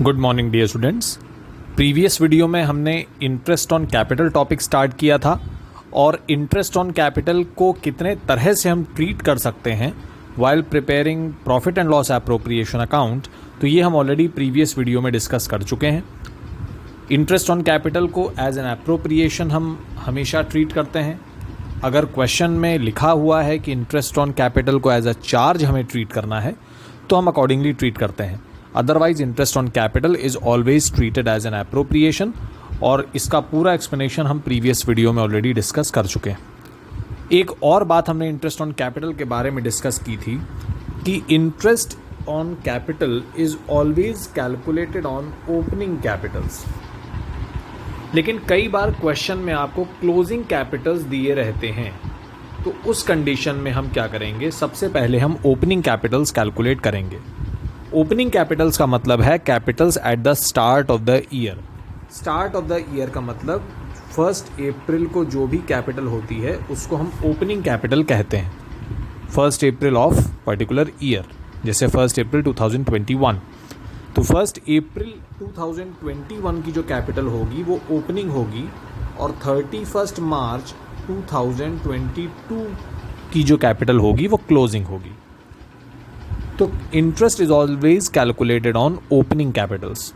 Good morning dear students. Previous video में हमने interest on capital topic start किया था और इंटरेस्ट ऑन कैपिटल को कितने तरह से हम ट्रीट कर सकते हैं while preparing profit and loss appropriation account, तो ये हम ऑलरेडी प्रीवियस वीडियो में डिस्कस कर चुके हैं। इंटरेस्ट ऑन कैपिटल को एज एन एप्रोप्रिएशन हम हमेशा ट्रीट करते हैं। अगर क्वेश्चन में लिखा हुआ है कि इंटरेस्ट ऑन कैपिटल को एज अ चार्ज हमें ट्रीट करना है तो हम अकॉर्डिंगली ट्रीट करते हैं। Otherwise interest on capital is always treated as an appropriation, और इसका पूरा एक्सप्लेनेशन हम प्रीवियस वीडियो में ऑलरेडी डिस्कस कर चुके हैं। एक और बात हमने इंटरेस्ट ऑन कैपिटल के बारे में डिस्कस की थी कि interest on capital is always calculated on opening Capitals, लेकिन कई बार क्वेश्चन में आपको क्लोजिंग कैपिटल्स दिए रहते हैं। तो उस कंडीशन में हम क्या करेंगे, सबसे पहले हम ओपनिंग कैपिटल्स कैलकुलेट करेंगे। ओपनिंग कैपिटल्स का मतलब है capitals at the start of the year. Start of the year का मतलब 1 अप्रैल को जो भी कैपिटल होती है उसको हम ओपनिंग कैपिटल कहते हैं। 1 अप्रैल ऑफ पर्टिकुलर ईयर, जैसे 1 अप्रैल 2021, तो 1 अप्रैल 2021 की जो कैपिटल होगी वो ओपनिंग होगी, और 31 मार्च 2022 की जो कैपिटल होगी वो क्लोजिंग होगी। तो interest is always calculated on opening Capitals.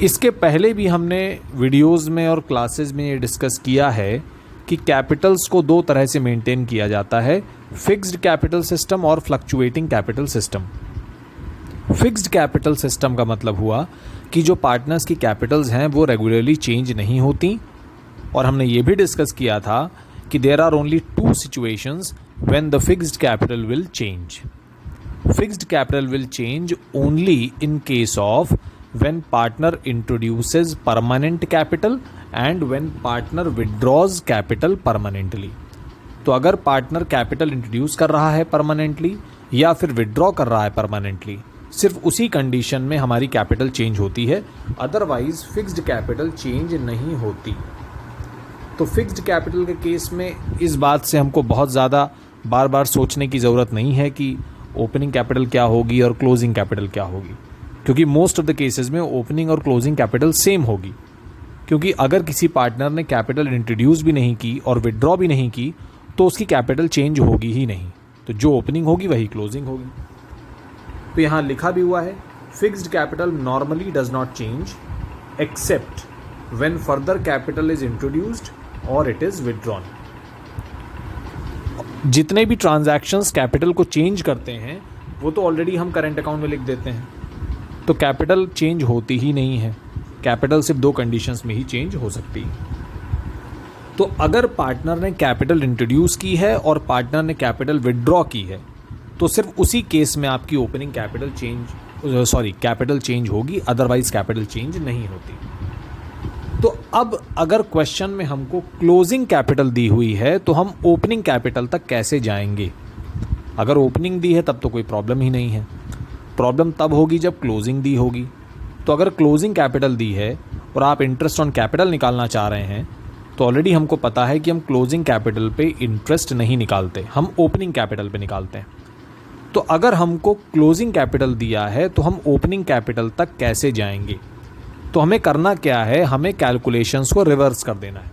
इसके पहले भी हमने वीडियोस में और क्लासेस में ये डिस्कस किया है कि कैपिटल्स को दो तरह से मेंटेन किया जाता है, फिक्स्ड कैपिटल सिस्टम और fluctuating capital system. Fixed capital system का मतलब हुआ कि जो पार्टनर्स की कैपिटल्स हैं वो रेगुलरली चेंज नहीं होती, और हमने ये भी डिस्कस किया था कि there are only 2 situations when the fixed capital will change. Fixed capital will change only in case of when partner introduces permanent capital and when partner withdraws capital permanently। तो अगर पार्टनर कैपिटल इंट्रोड्यूस कर रहा है permanently या फिर withdraw कर रहा है परमानेंटली, सिर्फ उसी कंडीशन में हमारी कैपिटल चेंज होती है, अदरवाइज फिक्स्ड कैपिटल चेंज नहीं होती। तो फिक्स्ड कैपिटल के केस में इस बात से हमको बहुत ज़्यादा बार बार सोचने की ज़रूरत नहीं है कि ओपनिंग कैपिटल क्या होगी और क्लोजिंग कैपिटल क्या होगी, क्योंकि मोस्ट ऑफ द केसेस में ओपनिंग और क्लोजिंग कैपिटल सेम होगी। क्योंकि अगर किसी पार्टनर ने कैपिटल इंट्रोड्यूस भी नहीं की और विड्रॉ भी नहीं की तो उसकी कैपिटल चेंज होगी ही नहीं, तो जो ओपनिंग होगी वही क्लोजिंग होगी। तो यहाँ लिखा भी हुआ है, fixed capital normally does not change except when further capital is introduced और इट इज विड्रॉन। जितने भी ट्रांजैक्शंस कैपिटल को चेंज करते हैं वो तो ऑलरेडी हम करंट अकाउंट में लिख देते हैं, तो कैपिटल चेंज होती ही नहीं है। कैपिटल सिर्फ 2 कंडीशंस में ही चेंज हो सकती है। तो अगर पार्टनर ने कैपिटल इंट्रोड्यूस की है और पार्टनर ने कैपिटल विड्रॉ की है तो सिर्फ उसी केस में आपकी ओपनिंग कैपिटल चेंज होगी, अदरवाइज कैपिटल चेंज नहीं होती। तो अब अगर क्वेश्चन में हमको क्लोजिंग कैपिटल दी हुई है तो हम ओपनिंग कैपिटल तक कैसे जाएंगे। अगर ओपनिंग दी है तब तो कोई प्रॉब्लम ही नहीं है, प्रॉब्लम तब होगी जब क्लोजिंग दी होगी। तो अगर क्लोजिंग कैपिटल दी है और आप इंटरेस्ट ऑन कैपिटल निकालना चाह रहे हैं तो ऑलरेडी हमको पता है कि हम क्लोजिंग कैपिटल पे इंटरेस्ट नहीं निकालते, हम ओपनिंग कैपिटल पे निकालते हैं। तो अगर हमको क्लोजिंग कैपिटल दिया है तो हम ओपनिंग कैपिटल तक कैसे जाएंगे। तो हमें करना क्या है, हमें कैलकुलेशंस को रिवर्स कर देना है।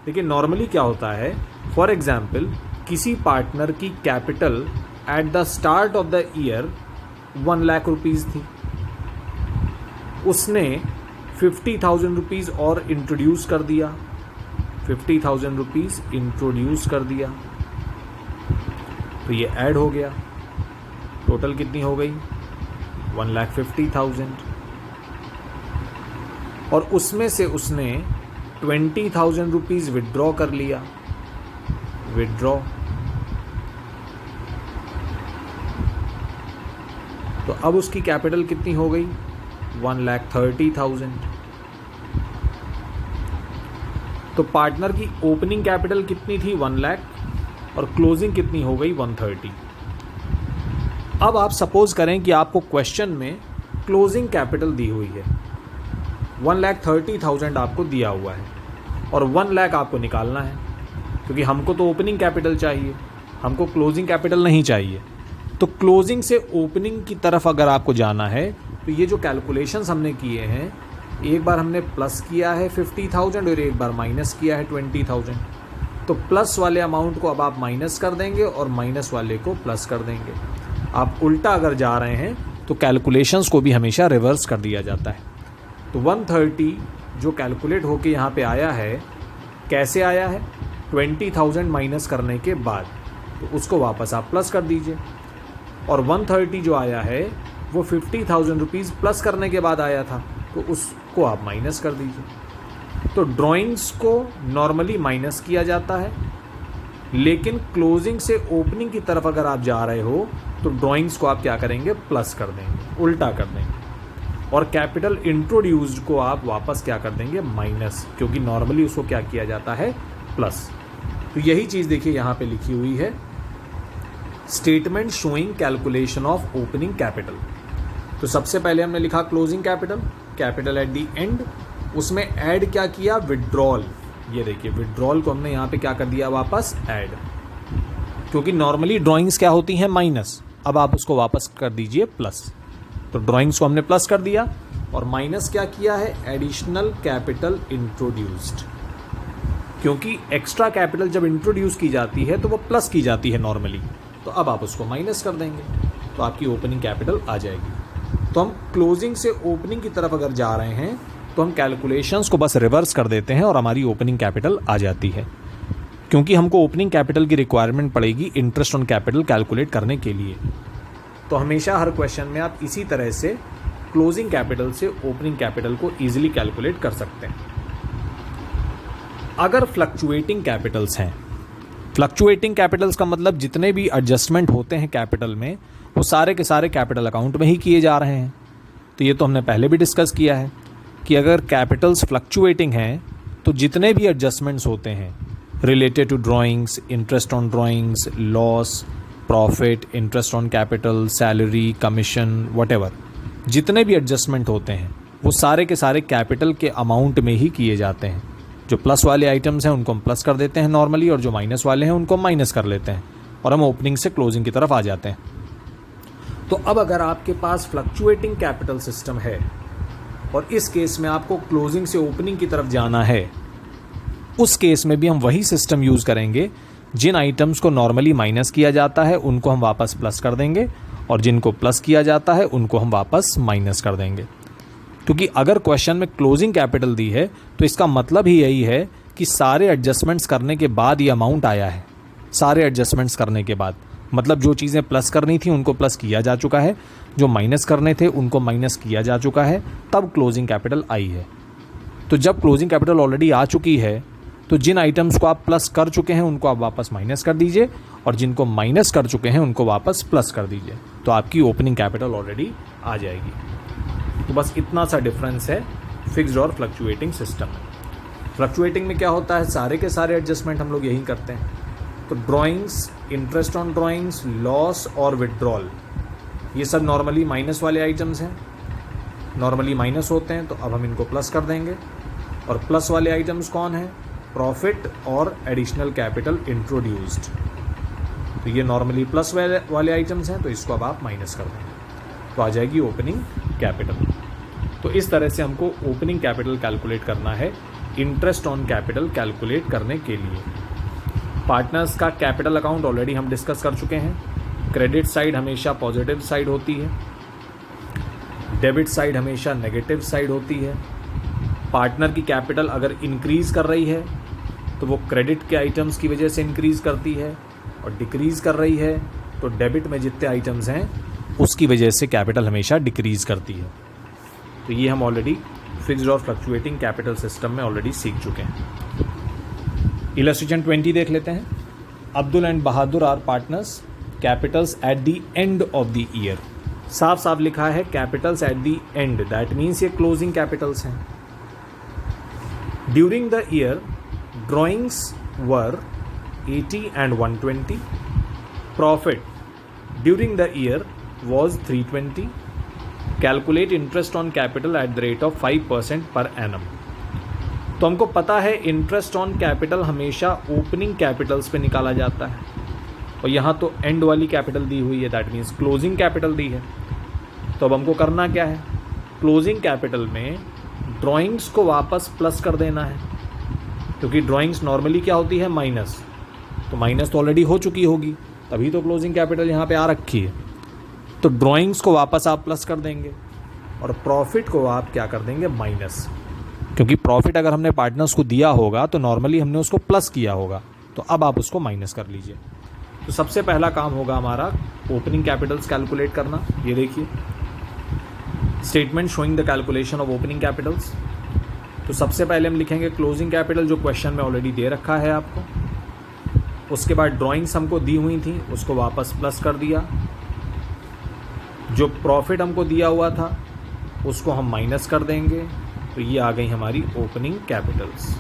लेकिन नॉर्मली क्या होता है, फॉर एग्जांपल किसी पार्टनर की capital at the start of the year 1 lakh rupees थी, उसने 50,000 रुपीज़ और इंट्रोड्यूस कर दिया, 50,000 रुपीज़ इंट्रोड्यूस कर दिया, तो ये ऐड हो गया, टोटल कितनी हो गई 1,50,000, और उसमें से उसने 20,000 रुपीज़ विड्रॉ कर लिया, विड्रॉ, तो अब उसकी कैपिटल कितनी हो गई 1,30,000। तो पार्टनर की ओपनिंग कैपिटल कितनी थी 1 लाख और क्लोजिंग कितनी हो गई 130। अब आप सपोज करें कि आपको क्वेश्चन में क्लोजिंग कैपिटल दी हुई है, 1,30,000 आपको दिया हुआ है और 1 लाख आपको निकालना है, क्योंकि हमको तो ओपनिंग कैपिटल चाहिए, हमको क्लोजिंग कैपिटल नहीं चाहिए। तो क्लोजिंग से ओपनिंग की तरफ अगर आपको जाना है तो ये जो कैलकुलेशंस हमने किए हैं, एक बार हमने प्लस किया है 50,000 और एक बार माइनस किया है 20,000। तो प्लस वाले अमाउंट को अब आप माइनस कर देंगे और माइनस वाले को प्लस कर देंगे। आप उल्टा अगर जा रहे हैं तो कैलकुलेशंस को भी हमेशा रिवर्स कर दिया जाता है। तो 130 जो कैलकुलेट होके यहाँ पे आया है, कैसे आया है? 20,000 माइनस करने के बाद, तो उसको वापस आप प्लस कर दीजिए। और 130 जो आया है वो 50,000 रुपीज़ प्लस करने के बाद आया था, तो उसको आप माइनस कर दीजिए। तो ड्राइंग्स को नॉर्मली माइनस किया जाता है, लेकिन क्लोजिंग से ओपनिंग की तरफ अगर आप जा रहे हो तो ड्राइंग्स को आप क्या करेंगे? प्लस कर देंगे, उल्टा कर देंगे। और कैपिटल इंट्रोड्यूस्ड को आप वापस क्या कर देंगे? माइनस, क्योंकि नॉर्मली उसको क्या किया जाता है? प्लस। तो यही चीज़ देखिए यहाँ पे लिखी हुई है, statement showing calculation of opening capital. तो सबसे पहले हमने लिखा closing capital, capital at the and, उसमें ऐड क्या किया? विड्रॉल। ये देखिए विड्रॉल को हमने यहाँ पे क्या कर दिया? वापस ऐड, क्योंकि नॉर्मली ड्राइंग्स क्या होती हैं? माइनस। अब आप उसको वापस कर दीजिए प्लस। तो ड्राइंग्स को हमने प्लस कर दिया और माइनस क्या किया है? एडिशनल कैपिटल इंट्रोड्यूस्ड, क्योंकि एक्स्ट्रा कैपिटल जब इंट्रोड्यूस की जाती है तो वो प्लस की जाती है नॉर्मली। तो अब आप उसको माइनस कर देंगे तो आपकी ओपनिंग कैपिटल आ जाएगी। तो हम क्लोजिंग से ओपनिंग की तरफ अगर जा रहे हैं तो हम कैलकुलेशंस को बस रिवर्स कर देते हैं और हमारी ओपनिंग कैपिटल आ जाती है, क्योंकि हमको ओपनिंग कैपिटल की रिक्वायरमेंट पड़ेगी इंटरेस्ट ऑन कैपिटल कैलकुलेट करने के लिए। तो हमेशा हर क्वेश्चन में आप इसी तरह से क्लोजिंग कैपिटल से ओपनिंग कैपिटल को ईजिली कैलकुलेट कर सकते हैं। अगर फ्लक्चुएटिंग कैपिटल्स हैं, फ्लक्चुएटिंग कैपिटल्स का मतलब जितने भी एडजस्टमेंट होते हैं कैपिटल में वो सारे के सारे कैपिटल अकाउंट में ही किए जा रहे हैं। तो ये तो हमने पहले भी डिस्कस किया है कि अगर कैपिटल्स फ्लक्चुएटिंग हैं तो जितने भी एडजस्टमेंट्स होते हैं related to drawings, interest on drawings, loss, profit, interest on capital, salary, commission, whatever, जितने भी एडजस्टमेंट होते हैं वो सारे के सारे कैपिटल के अमाउंट में ही किए जाते हैं। जो प्लस वाले आइटम्स हैं उनको हम प्लस कर देते हैं नॉर्मली, और जो माइनस वाले हैं उनको माइनस कर लेते हैं, और हम ओपनिंग से क्लोजिंग की तरफ आ जाते हैं। तो अब अगर आपके पास फ्लक्चुएटिंग कैपिटल सिस्टम है और इस केस में आपको क्लोजिंग से ओपनिंग की तरफ जाना है, उस केस में भी हम वही सिस्टम यूज़ करेंगे। जिन आइटम्स को नॉर्मली माइनस किया जाता है उनको हम वापस प्लस कर देंगे, और जिनको प्लस किया जाता है उनको हम वापस माइनस कर देंगे। क्योंकि अगर क्वेश्चन में क्लोजिंग कैपिटल दी है तो इसका मतलब ही यही है कि सारे एडजस्टमेंट्स करने के बाद ये अमाउंट आया है। सारे एडजस्टमेंट्स करने के बाद मतलब जो चीज़ें प्लस करनी थी उनको प्लस किया जा चुका है, जो माइनस करने थे उनको माइनस किया जा चुका है, तब क्लोजिंग कैपिटल आई है। तो जब क्लोजिंग कैपिटल ऑलरेडी आ चुकी है तो जिन आइटम्स को आप प्लस कर चुके हैं उनको आप वापस माइनस कर दीजिए, और जिनको माइनस कर चुके हैं उनको वापस प्लस कर दीजिए, तो आपकी ओपनिंग कैपिटल ऑलरेडी आ जाएगी। तो बस इतना सा डिफरेंस है फिक्स्ड और फ्लक्चुएटिंग सिस्टम में। फ्लक्चुएटिंग में क्या होता है? सारे के सारे एडजस्टमेंट हम लोग यही करते हैं। तो drawings, interest on drawings, loss और विड्रॉल, ये सब नॉर्मली माइनस वाले आइटम्स हैं, नॉर्मली माइनस होते हैं, तो अब हम इनको प्लस कर देंगे। और प्लस वाले आइटम्स कौन हैं? प्रॉफिट और एडिशनल कैपिटल इंट्रोड्यूस्ड, तो ये नॉर्मली प्लस वाले आइटम्स हैं, तो इसको अब आप माइनस कर देंगे, तो आ जाएगी ओपनिंग कैपिटल। तो इस तरह से हमको ओपनिंग कैपिटल कैलकुलेट करना है इंटरेस्ट ऑन कैपिटल कैलकुलेट करने के लिए। पार्टनर्स का कैपिटल अकाउंट ऑलरेडी हम डिस्कस कर चुके हैं। क्रेडिट साइड हमेशा पॉजिटिव साइड होती है, डेबिट साइड हमेशा नेगेटिव साइड होती है। पार्टनर की कैपिटल अगर इंक्रीज़ कर रही है तो वो क्रेडिट के आइटम्स की वजह से इंक्रीज़ करती है, और डिक्रीज़ कर रही है तो डेबिट में जितने आइटम्स हैं उसकी वजह से कैपिटल हमेशा डिक्रीज़ करती है। तो ये हम ऑलरेडी फिक्स्ड और फ्लक्चुएटिंग कैपिटल सिस्टम में ऑलरेडी सीख चुके हैं। इलस्ट्रेशन 20 देख लेते हैं। Abdul and Bahadur are partners, capitals at the end of the year. साफ साफ लिखा है capitals at the end, that means ये क्लोजिंग कैपिटल्स हैं। During the year drawings were 80 and 120. Profit during the year was 320. Calculate interest on capital at the rate of 5% per annum. तो हमको पता है इंटरेस्ट ऑन कैपिटल हमेशा opening Capitals पे निकाला जाता है, और यहाँ तो एंड वाली कैपिटल दी हुई है, दैट मीन्स क्लोजिंग कैपिटल दी है। तो अब हमको करना क्या है, क्लोजिंग कैपिटल में ड्राइंग्स को वापस प्लस कर देना है, क्योंकि ड्राइंग्स नॉर्मली क्या होती है, माइनस। तो माइनस तो ऑलरेडी हो चुकी होगी, तभी तो क्लोजिंग कैपिटल यहाँ पे आ रखी है। तो ड्राइंग्स को वापस आप प्लस कर देंगे और प्रॉफिट को आप क्या कर देंगे, माइनस, क्योंकि प्रॉफिट अगर हमने पार्टनर्स को दिया होगा तो नॉर्मली हमने उसको प्लस किया होगा, तो अब आप उसको माइनस कर लीजिए। तो सबसे पहला काम होगा हमारा ओपनिंग कैपिटल्स कैलकुलेट करना। ये देखिए, statement showing the calculation of opening Capitals. तो सबसे पहले हम लिखेंगे क्लोजिंग कैपिटल, जो क्वेश्चन में ऑलरेडी दे रखा है आपको। उसके बाद ड्राइंग्स हमको दी हुई थी, उसको वापस प्लस कर दिया। जो प्रॉफिट हमको दिया हुआ था उसको हम माइनस कर देंगे। तो ये आ गई हमारी ओपनिंग कैपिटल्स।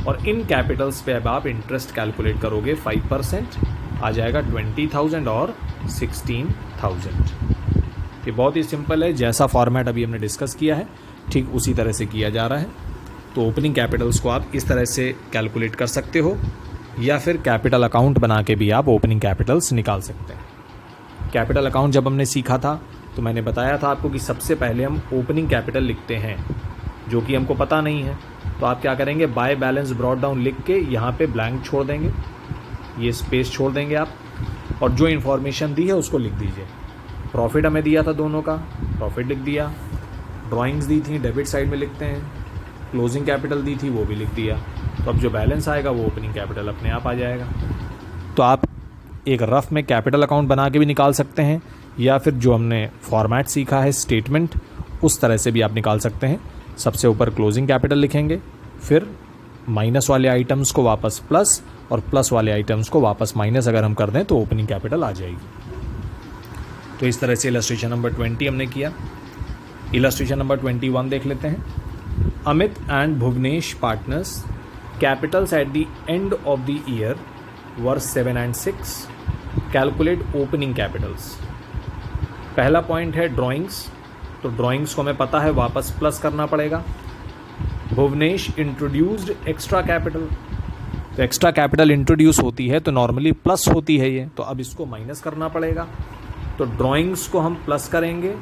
और इन कैपिटल्स पे अब आप इंटरेस्ट कैलकुलेट करोगे 5%, आ जाएगा 20,000 और 16,000। ये बहुत ही सिंपल है, जैसा फॉर्मेट अभी हमने डिस्कस किया है ठीक उसी तरह से किया जा रहा है। तो ओपनिंग कैपिटल्स को आप इस तरह से कैलकुलेट कर सकते हो, या फिर कैपिटल अकाउंट बना के भी आप ओपनिंग कैपिटल्स निकाल सकते हैं। कैपिटल अकाउंट जब हमने सीखा था तो मैंने बताया था आपको कि सबसे पहले हम ओपनिंग कैपिटल लिखते हैं, जो कि हमको पता नहीं है। तो आप क्या करेंगे, बाय बैलेंस ब्रॉट डाउन लिख के यहाँ पे ब्लैंक छोड़ देंगे, ये स्पेस छोड़ देंगे आप, और जो इन्फॉर्मेशन दी है उसको लिख दीजिए। प्रॉफिट हमें दिया था दोनों का, प्रॉफिट लिख दिया। ड्राइंग्स दी थी, डेबिट साइड में लिखते हैं। क्लोजिंग कैपिटल दी थी, वो भी लिख दिया। तो अब जो बैलेंस आएगा वो ओपनिंग कैपिटल अपने आप आ जाएगा। तो आप एक रफ में कैपिटल अकाउंट बना के भी निकाल सकते हैं, या फिर जो हमने फॉर्मेट सीखा है स्टेटमेंट, उस तरह से भी आप निकाल सकते हैं। सबसे ऊपर क्लोजिंग कैपिटल लिखेंगे, फिर माइनस वाले आइटम्स को वापस प्लस और प्लस वाले आइटम्स को वापस माइनस अगर हम कर दें तो ओपनिंग कैपिटल आ जाएगी। तो इस तरह से इलस्ट्रेशन नंबर 20 हमने किया। इलस्ट्रेशन नंबर 21 देख लेते हैं। Amit and Bhuvnesh partners capitals at the end of the year were 7 and 6। Calculate opening Capitals. पहला पॉइंट है ड्राइंग्स, तो ड्राइंग्स को हमें पता है वापस प्लस करना पड़ेगा। भुवनेश इंट्रोड्यूस्ड एक्स्ट्रा कैपिटल, तो एक्स्ट्रा कैपिटल इंट्रोड्यूस होती है तो नॉर्मली प्लस होती है ये, तो अब इसको माइनस करना पड़ेगा। तो ड्राइंग्स को हम प्लस करेंगे,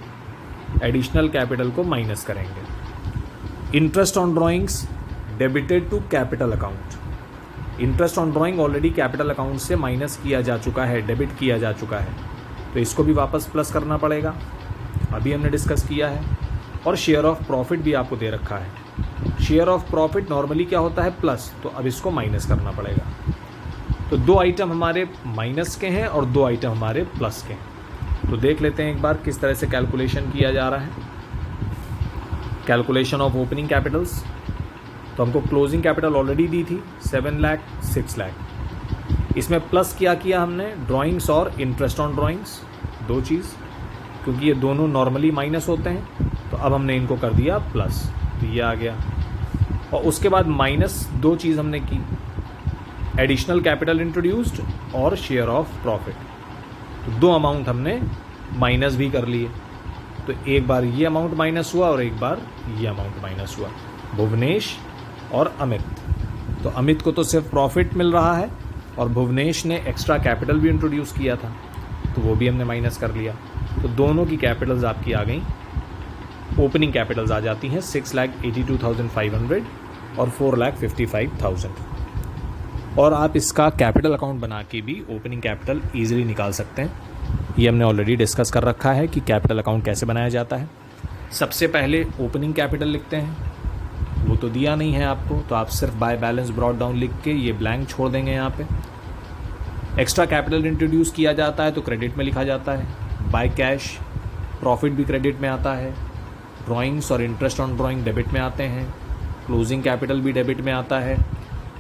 एडिशनल कैपिटल को माइनस करेंगे। Interest on drawings debited to capital account. Interest on drawing already capital account से माइनस किया जा चुका है, डेबिट किया जा चुका है, तो इसको भी वापस प्लस करना पड़ेगा, अभी हमने डिस्कस किया है। और शेयर ऑफ प्रॉफिट भी आपको दे रखा है। शेयर ऑफ प्रॉफिट नॉर्मली क्या होता है, प्लस, तो अब इसको माइनस करना पड़ेगा। तो 2 आइटम हमारे माइनस के हैं और 2 आइटम हमारे प्लस के हैं। तो देख लेते हैं एक बार किस तरह से कैलकुलेशन किया जा रहा है। Calculation of opening Capitals. तो हमको क्लोजिंग कैपिटल ऑलरेडी दी थी 7 लाख 6 लाख। इसमें प्लस क्या किया हमने, ड्राइंग्स और इंटरेस्ट ऑन ड्राइंग्स, 2 चीज़, क्योंकि ये दोनों नॉर्मली माइनस होते हैं, तो अब हमने इनको कर दिया प्लस, तो ये आ गया। और उसके बाद माइनस 2 चीज़ हमने की, एडिशनल कैपिटल इंट्रोड्यूस्ड और शेयर ऑफ प्रॉफिट। तो 2 अमाउंट हमने माइनस भी कर लिए। तो एक बार ये अमाउंट माइनस हुआ और एक बार ये अमाउंट माइनस हुआ, भुवनेश और अमित। तो अमित को तो सिर्फ प्रॉफिट मिल रहा है और भुवनेश ने एक्स्ट्रा कैपिटल भी इंट्रोड्यूस किया था, तो वो भी हमने माइनस कर लिया। तो दोनों की कैपिटल्स आपकी आ गई, ओपनिंग कैपिटल्स आ जाती हैं 6,82,500 और 4,55,000। और आप इसका कैपिटल अकाउंट बना के भी ओपनिंग कैपिटल ईजिली निकाल सकते हैं। ये हमने ऑलरेडी डिस्कस कर रखा है कि कैपिटल अकाउंट कैसे बनाया जाता है। सबसे पहले ओपनिंग कैपिटल लिखते हैं, वो तो दिया नहीं है आपको, तो आप सिर्फ बाय बैलेंस ब्रॉट डाउन लिख के ये ब्लैंक छोड़ देंगे यहाँ पे। एक्स्ट्रा कैपिटल इंट्रोड्यूस किया जाता है तो क्रेडिट में लिखा जाता है, बाय कैश, प्रॉफिट भी क्रेडिट में आता है, ड्राइंग्स और इंटरेस्ट ऑन ड्राइंग डेबिट में आते हैं, क्लोजिंग कैपिटल भी डेबिट में आता है।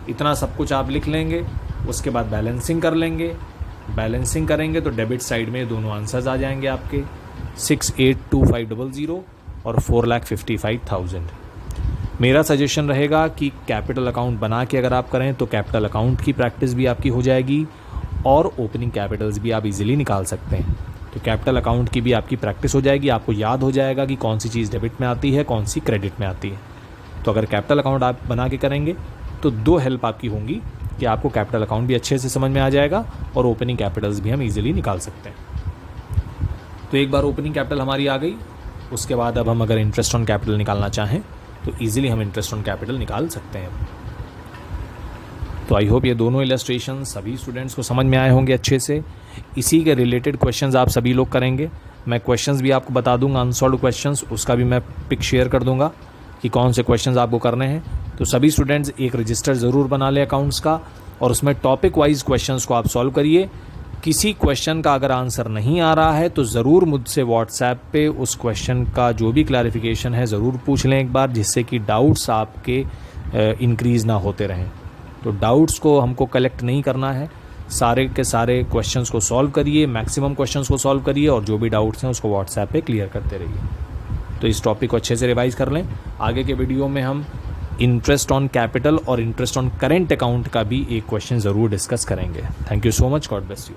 इतना सब कुछ आप लिख लेंगे, उसके बाद बैलेंसिंग कर लेंगे। बैलेंसिंग करेंगे तो डेबिट साइड में दोनों आंसर्स आ जाएंगे आपके 6,82,500 और 4,55,000। मेरा सजेशन रहेगा कि कैपिटल अकाउंट बना के अगर आप करें तो कैपिटल अकाउंट की प्रैक्टिस भी आपकी हो जाएगी और ओपनिंग कैपिटल्स भी आप इजीली निकाल सकते हैं। तो कैपिटल अकाउंट की भी आपकी प्रैक्टिस हो जाएगी, आपको याद हो जाएगा कि कौन सी चीज़ डेबिट में आती है, कौन सी क्रेडिट में आती है। तो अगर कैपिटल अकाउंट आप बना के करेंगे तो 2 हेल्प आपकी होंगी कि आपको कैपिटल अकाउंट भी अच्छे से समझ में आ जाएगा और ओपनिंग कैपिटल्स भी हम इजीली निकाल सकते हैं। तो एक बार ओपनिंग कैपिटल हमारी आ गई, उसके बाद अब हम अगर इंटरेस्ट ऑन कैपिटल निकालना चाहें तो ईजिली हम इंटरेस्ट ऑन कैपिटल निकाल सकते हैं। तो आई होप ये दोनों इलस्ट्रेशन सभी स्टूडेंट्स को समझ में आए होंगे अच्छे से। इसी के रिलेटेड क्वेश्चंस आप सभी लोग करेंगे। मैं क्वेश्चंस भी आपको बता दूंगा, अनसॉल्व क्वेश्चंस, उसका भी मैं पिक शेयर कर दूंगा कि कौन से क्वेश्चंस आपको करने हैं। तो सभी स्टूडेंट्स एक रजिस्टर ज़रूर बना लें अकाउंट्स का, और उसमें टॉपिक वाइज क्वेश्चंस को आप सॉल्व करिए। किसी क्वेश्चन का अगर आंसर नहीं आ रहा है तो ज़रूर मुझसे व्हाट्सएप पे उस क्वेश्चन का जो भी क्लैरिफिकेशन है ज़रूर पूछ लें एक बार, जिससे कि डाउट्स आपके इंक्रीज़ ना होते रहें। तो डाउट्स को हमको कलेक्ट नहीं करना है, सारे के सारे क्वेश्चंस को सॉल्व करिए, मैक्सिमम क्वेश्चंस को सॉल्व करिए, और जो भी डाउट्स हैं उसको व्हाट्सएप पे क्लियर करते रहिए। तो इस टॉपिक को अच्छे से रिवाइज कर लें। आगे के वीडियो में हम इंटरेस्ट ऑन कैपिटल और इंटरेस्ट ऑन करेंट अकाउंट का भी एक क्वेश्चन ज़रूर डिस्कस करेंगे। Thank you so much, God bless you.